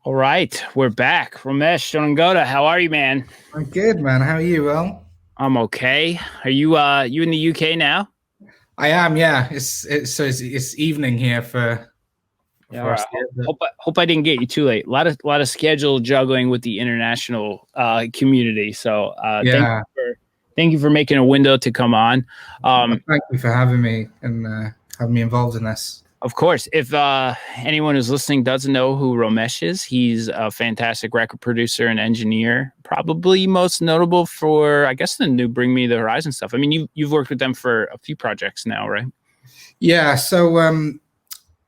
All right, we're back. Romesh, Dodangoda, how are you, man? I'm good, man. How are you? Well, I'm okay. Are you in the UK now? I am. Yeah, it's evening here for Yeah, all for right. us here. But Hope I didn't get you too late. A lot of schedule juggling with the international community. So yeah, thank you for making a window to come on. well, Um, thank you for having me and having me involved in this. Of course, if anyone who's listening doesn't know who Romesh is, he's a fantastic record producer and engineer. Probably most notable for, I guess, the new Bring Me the Horizon stuff. I mean, you've worked with them for a few projects now, right? Yeah.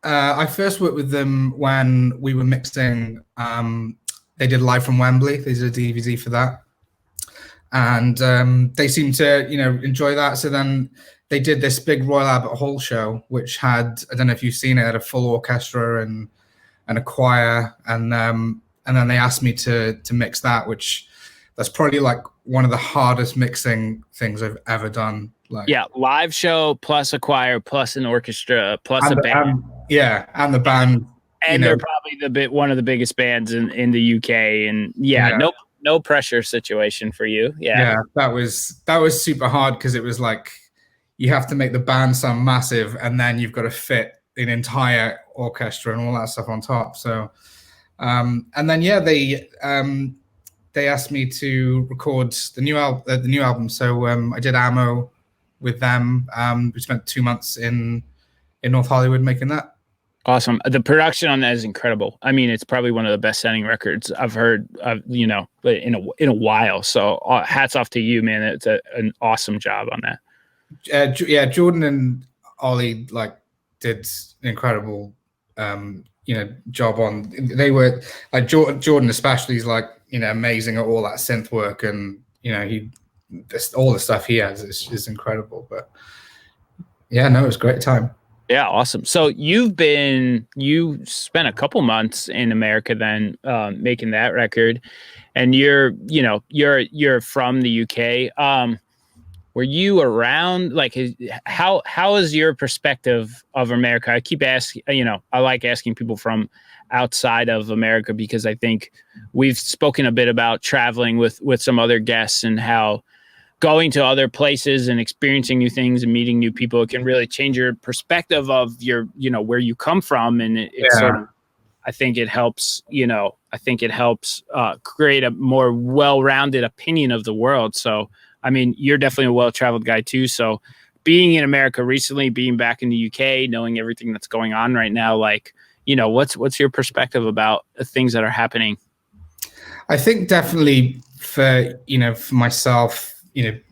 I first worked with them when we were mixing. They did Live from Wembley. They did a DVD for that, and they seemed to enjoy that. So then they did this big Royal Albert Hall show, which had, I don't know if you've seen it, had a full orchestra and a choir, and then they asked me to mix that, which that's probably like one of the hardest mixing things I've ever done. Like, Yeah, live show plus a choir plus an orchestra plus a and band, yeah, and the band, you and know, they're probably one of the biggest bands in the UK. And yeah, yeah, no pressure situation for you. Yeah, yeah, that was super hard because it was like you have to make the band sound massive, and then you've got to fit an entire orchestra and all that stuff on top. So, and then yeah, they asked me to record the new album. So I did Ammo with them. We spent 2 months in North Hollywood making that. awesome. The production on that is incredible. I mean, it's probably one of the best sounding records I've heard, in a while. So hats off to you, man. It's an awesome job on that. Yeah, Jordan and Ollie like did an incredible job on. They were like Jordan especially is like amazing at all that synth work, and all the stuff he has is incredible. But yeah, no, it was a great time. Yeah, awesome. So you spent a couple months in America then making that record, and you're from the UK. Were you around? Like, how is your perspective of America? I keep asking. I like asking people from outside of America because I think we've spoken a bit about traveling with some other guests and how going to other places and experiencing new things and meeting new people, it can really change your perspective of where you come from. And it's sort Yeah, of, I think it helps create a more well-rounded opinion of the world. So, I mean, you're definitely a well-traveled guy too. So being in America recently, being back in the UK, knowing everything that's going on right now, like, what's your perspective about things that are happening? I think definitely for myself, with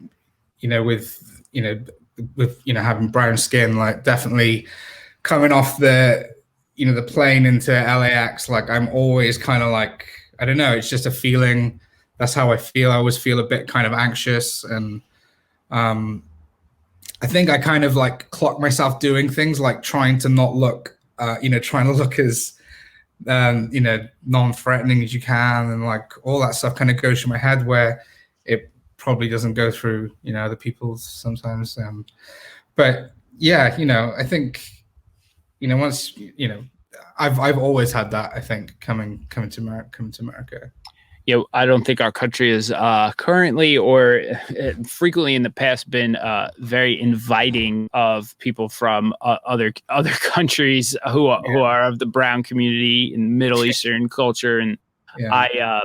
having brown skin, like definitely coming off the plane into LAX, like I'm always kind of like, I don't know, it's just a feeling. That's how I feel. I always feel a bit kind of anxious, and um, I think I kind of like clock myself doing things like trying to not look, trying to look as non-threatening as you can, and like all that stuff kind of goes through my head where it probably doesn't go through other people's sometimes. But yeah, I think once I've always had that. I think coming to America. I don't think our country is currently or frequently in the past been very inviting of people from other countries who Yeah, are of the brown community and Middle Eastern culture. And yeah, I,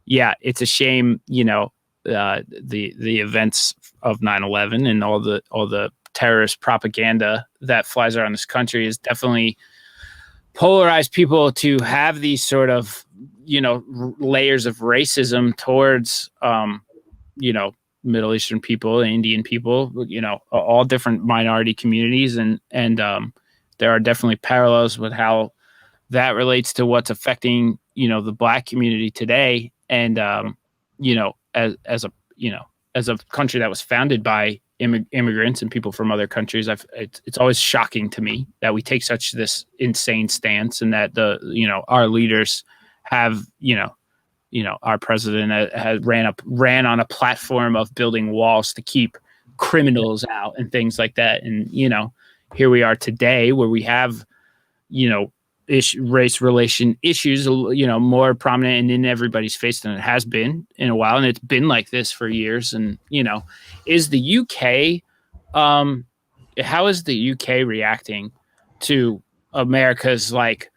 yeah, it's a shame, the events of 9/11 and all the terrorist propaganda that flies around this country is definitely polarized people to have these sort of layers of racism towards you know Middle Eastern people, Indian people, all different minority communities, and there are definitely parallels with how that relates to what's affecting the Black community today. And as a country that was founded by immigrants and people from other countries, it's always shocking to me that we take such this insane stance, and that our leaders have our president has ran on a platform of building walls to keep criminals out and things like that. And here we are today, where we have you know race relation issues, more prominent and in everybody's face than it has been in a while, and it's been like this for years. And is the UK, how is the UK reacting to America's like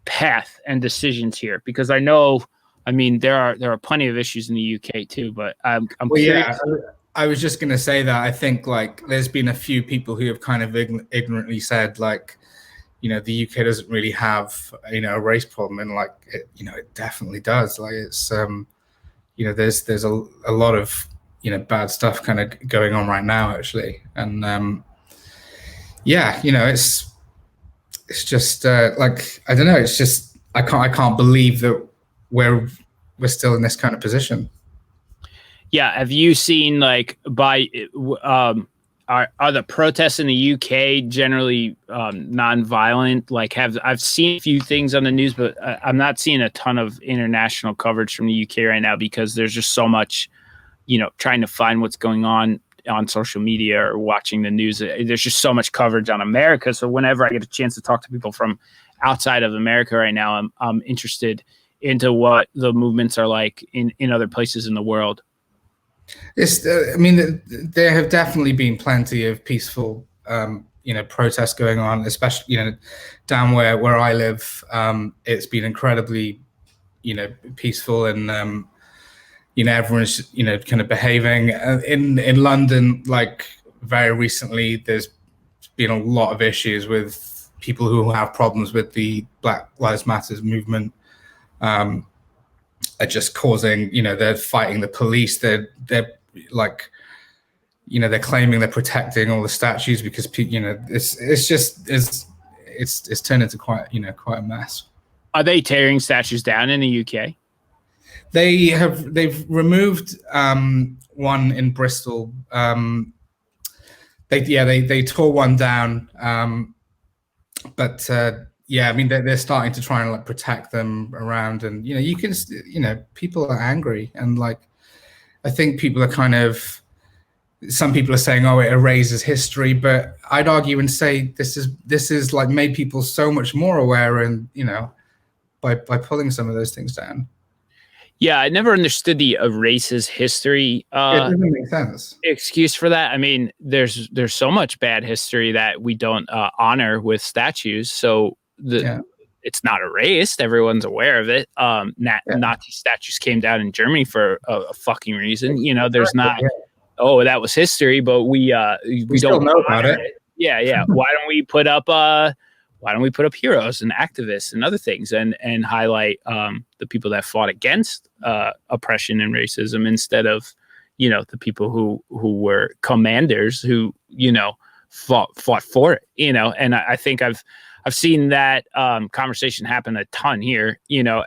path and decisions here? Because there are plenty of issues in the UK too, but I'm Well, curious. yeah, I was just going to say that I think like there's been a few people who have kind of ignorantly said like, the UK doesn't really have, a race problem, and like, it definitely does. Like it's, there's a lot of, bad stuff kind of going on right now actually. And yeah, it's just like, I don't know. It's just, I can't believe that we're still in this kind of position. Yeah. Have you seen like are the protests in the UK generally non-violent? Like I've seen a few things on the news, but I'm not seeing a ton of international coverage from the UK right now because there's just so much, trying to find what's going on social media or watching the news. There's just so much coverage on America. So whenever I get a chance to talk to people from outside of America right now, I'm interested into what the movements are like in other places in the world. There have definitely been plenty of peaceful, protests going on, especially, down where I live. It's been incredibly, peaceful, and everyone's, kind of behaving. In London, like very recently, there's been a lot of issues with people who have problems with the Black Lives Matter movement. Are just causing, they're fighting the police. They're like, they're claiming they're protecting all the statues because, it's turned into quite a mess. Are they tearing statues down in the UK? They've removed one in Bristol. They tore one down, but yeah, they're starting to try and like protect them around, and you can, people are angry, and like I think people are kind of, some people are saying, oh, it erases history, but I'd argue and say this is like made people so much more aware, and by pulling some of those things down. Yeah, I never understood the erases history It doesn't make sense. Excuse for that. There's so much bad history that we don't honor with statues. So it's not erased. Everyone's aware of it. Nazi statues came down in Germany for a fucking reason. There's not. Oh, that was history, but we don't know about it. Yeah. Why don't we put up heroes and activists and other things and highlight the people that fought against oppression and racism instead of the people who were commanders who fought for it, and I think I've seen that conversation happen a ton here,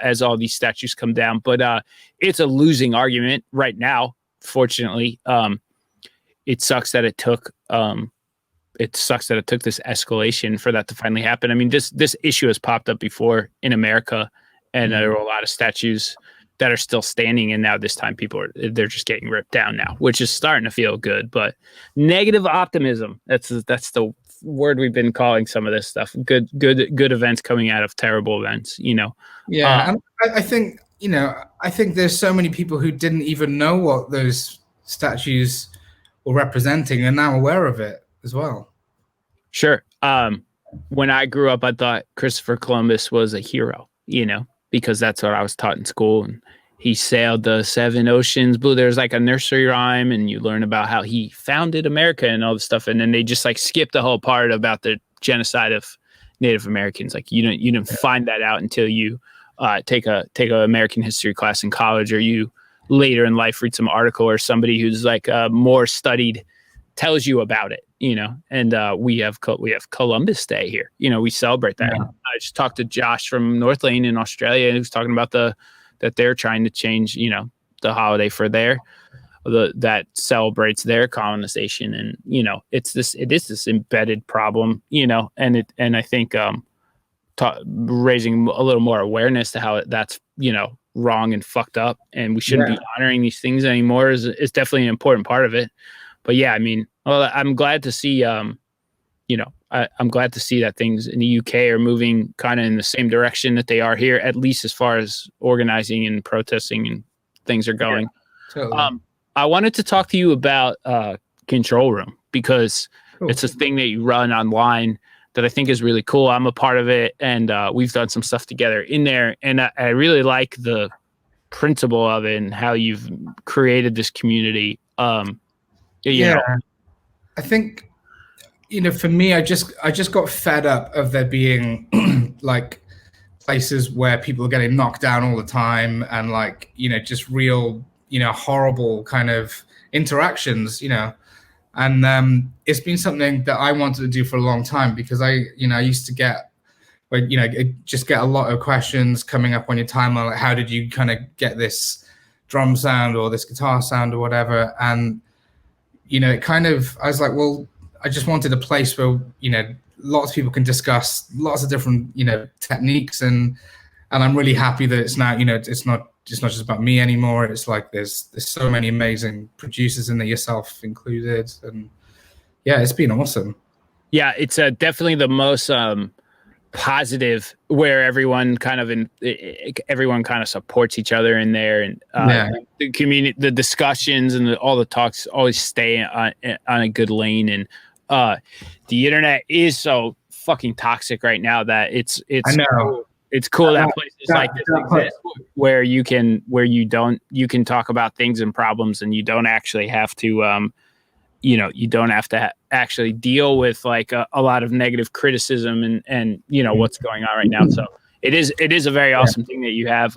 as all these statues come down, but it's a losing argument right now. Fortunately, it sucks that it took this escalation for that to finally happen. This issue has popped up before in America, and there are a lot of statues that are still standing, and now this time they're just getting ripped down now, which is starting to feel good. But negative optimism, that's the word we've been calling some of this stuff. Good events coming out of terrible events, Yeah, and I think there's so many people who didn't even know what those statues were representing and now aware of it as well. Sure. When I grew up, I thought Christopher Columbus was a hero, because that's what I was taught in school. And he sailed the 7 oceans blue. There's like a nursery rhyme, and you learn about how he founded America and all this stuff. And then they just like skip the whole part about the genocide of Native Americans. Like you didn't find that out until you take a American history class in college, or you later in life read some article or somebody who's like more studied tells you about it, and we have Columbus Day here. We celebrate that. Yeah. I just talked to Josh from North Lane in Australia, and he was talking about that they're trying to change, the holiday for that celebrates their colonization. And, it is this embedded problem, and I think raising a little more awareness to how that's, wrong and fucked up, and we shouldn't be honoring these things anymore is definitely an important part of it. But yeah, I'm glad to see I'm glad to see that things in the UK are moving kind of in the same direction that they are here, at least as far as organizing and protesting and things are going. Yeah, totally. I wanted to talk to you about Control Room because it's a thing that you run online that I think is really cool. I'm a part of it, and we've done some stuff together in there, and I really like the principle of it and how you've created this community. Yeah, I think, for me, I just got fed up of there being like places where people are getting knocked down all the time, and like, just real, horrible kind of interactions, and it's been something that I wanted to do for a long time, because I used to get, but just get a lot of questions coming up on your timeline, like, how did you kind of get this drum sound or this guitar sound or whatever? And it kind of, I was like, well, I just wanted a place where lots of people can discuss lots of different techniques, and I'm really happy that it's now, it's not just about me anymore. It's like there's so many amazing producers in there, yourself included, and yeah, it's been awesome. Yeah, it's definitely the most positive, where everyone kind of supports each other in there, and the community, the discussions and all the talks always stay on a good lane. And the internet is so fucking toxic right now that it's I know. It's cool that places like this exist, where you can talk about things and problems, and you don't actually have to you don't have to actually deal with like a lot of negative criticism and what's going on right now. So it is a very awesome thing that you have.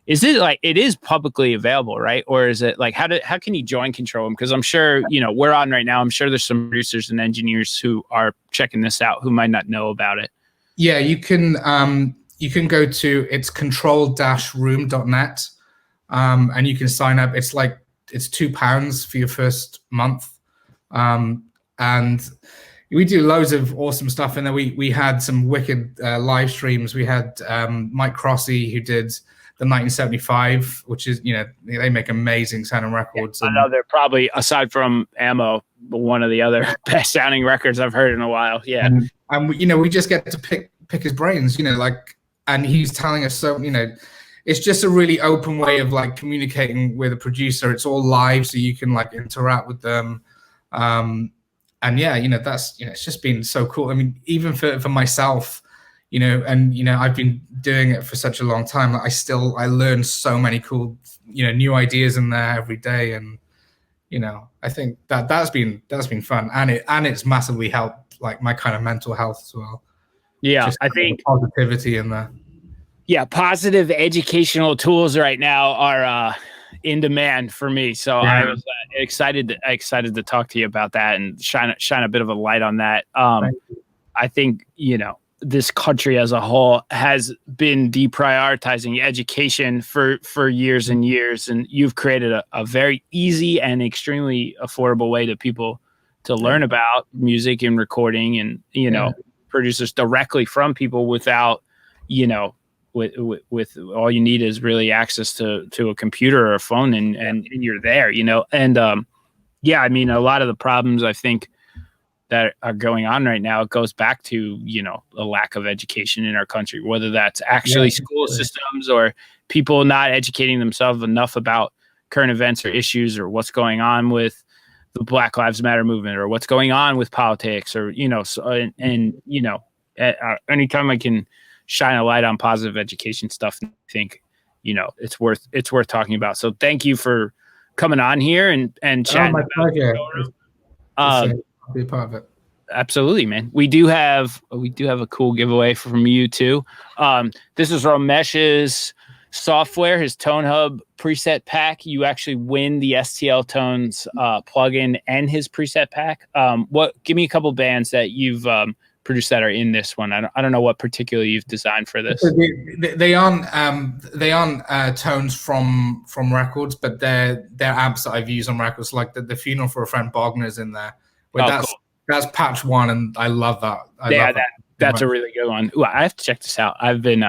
Is it like, it is publicly available, right? Or is it like, how can you join Control Room? Because I'm sure, we're on right now. I'm sure there's some producers and engineers who are checking this out who might not know about it. Yeah, you can go to, it's control-room.net, and you can sign up. It's £2 for your first month. And we do loads of awesome stuff. And then we had some wicked live streams. We had Mike Crossy, who did the 1975, which is, they make amazing sounding records. I know they're probably, aside from Ammo, one of the other best sounding records I've heard in a while. Yeah. And we just get to pick his brains, and he's telling us, so, it's just a really open way of like communicating with a producer. It's all live, so you can like interact with them. And yeah, that's, it's just been so cool. I mean, even for myself, and I've been doing it for such a long time. I learn so many cool, new ideas in there every day. And, I think that's been fun. And it's massively helped like my kind of mental health as well. Yeah. Just I think positivity in there. Yeah. Positive educational tools right now are, in demand for me. So yeah. I was excited to talk to you about that and shine a bit of a light on that. I think, this country as a whole has been deprioritizing education for years and years. And you've created a very easy and extremely affordable way to people to learn about music and recording and, producers directly from people without, with all you need is really access to a computer or a phone and you're there, and I mean, a lot of the problems I think that are going on right now, it goes back to, a lack of education in our country, whether that's actually school systems or people not educating themselves enough about current events or issues or what's going on with the Black Lives Matter movement or what's going on with politics or, anytime I can shine a light on positive education stuff, I think, it's worth talking about. So thank you for coming on here and chatting. Oh, my pleasure. Be a part of it. Absolutely, man. We do have a cool giveaway from you too. This is Romesh's software, his Tone Hub preset pack. You actually win the STL Tones plugin and his preset pack. Give me a couple bands that you've produced that are in this one. I don't know what particularly you've designed for this. They aren't tones from records, but they're amps that I've used on records, like the Funeral for a Friend Bogner's in there. Cool. That's patch one, and I love that. That's a really good one. Ooh, I have to check this out. I've been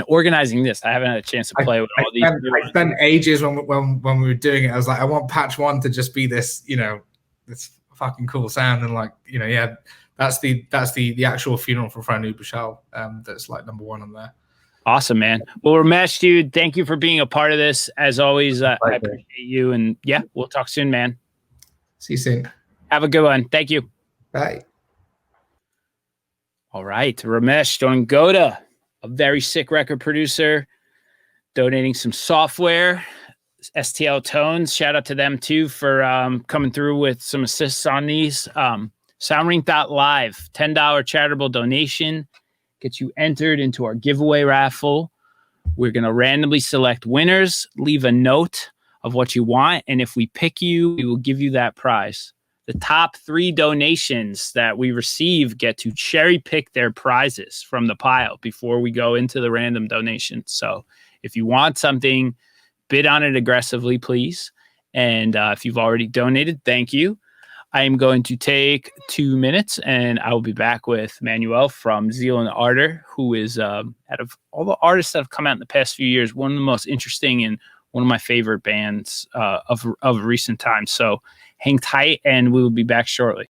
organizing this. I haven't had a chance to play with all these. I spent ages when we were doing it. I was like, I want patch one to just be this, this fucking cool sound, and like, that's the actual funeral for Fran Ubershall. That's like number one on there. Awesome, man. Well, Romesh, dude, thank you for being a part of this. As always, I appreciate you. And yeah, we'll talk soon, man. See you soon. Have a good one. Thank you. Bye. All right. Romesh Dodangoda, a very sick record producer, donating some software. STL Tones, shout out to them too for coming through with some assists on these. Soundring.live, $10 charitable donation gets you entered into our giveaway raffle. We're going to randomly select winners, leave a note of what you want, and if we pick you, we will give you that prize. The top 3 donations that we receive get to cherry pick their prizes from the pile before we go into the random donations. So if you want something, bid on it aggressively, please. And if you've already donated, thank you. I am going to take 2 minutes and I will be back with Manuel from Zeal and Ardor, who is, out of all the artists that have come out in the past few years, one of the most interesting and one of my favorite bands of recent times. So hang tight and we will be back shortly.